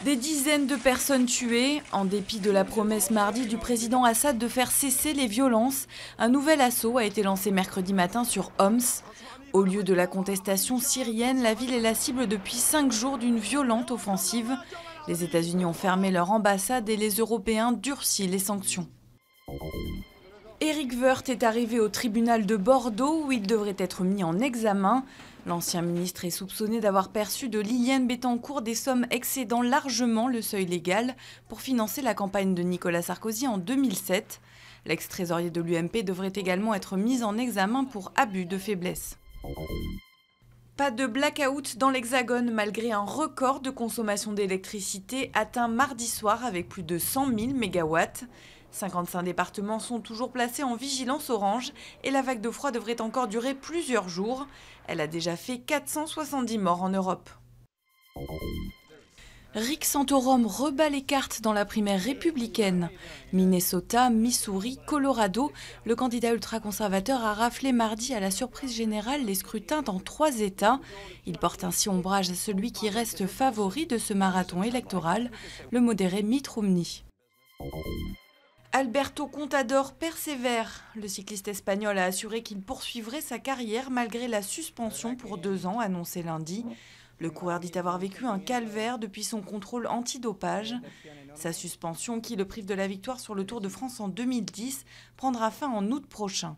Des dizaines de personnes tuées. En dépit de la promesse mardi du président Assad de faire cesser les violences, un nouvel assaut a été lancé mercredi matin sur Homs. Au lieu de la contestation syrienne, la ville est la cible depuis 5 jours d'une violente offensive. Les États-Unis ont fermé leur ambassade et les Européens durcissent les sanctions. Éric Woerth est arrivé au tribunal de Bordeaux où il devrait être mis en examen. L'ancien ministre est soupçonné d'avoir perçu de Liliane Bettencourt des sommes excédant largement le seuil légal pour financer la campagne de Nicolas Sarkozy en 2007. L'ex-trésorier de l'UMP devrait également être mis en examen pour abus de faiblesse. Pas de blackout dans l'Hexagone malgré un record de consommation d'électricité atteint mardi soir avec plus de 100 000 mégawatts. 55 départements sont toujours placés en vigilance orange et la vague de froid devrait encore durer plusieurs jours. Elle a déjà fait 470 morts en Europe. Rick Santorum rebat les cartes dans la primaire républicaine. Minnesota, Missouri, Colorado, le candidat ultra-conservateur a raflé mardi à la surprise générale les scrutins dans 3 États. Il porte ainsi ombrage à celui qui reste favori de ce marathon électoral, le modéré Mitt Romney. Alberto Contador persévère. Le cycliste espagnol a assuré qu'il poursuivrait sa carrière malgré la suspension pour 2 ans annoncée lundi. Le coureur dit avoir vécu un calvaire depuis son contrôle antidopage. Sa suspension, qui le prive de la victoire sur le Tour de France en 2010, prendra fin en août prochain.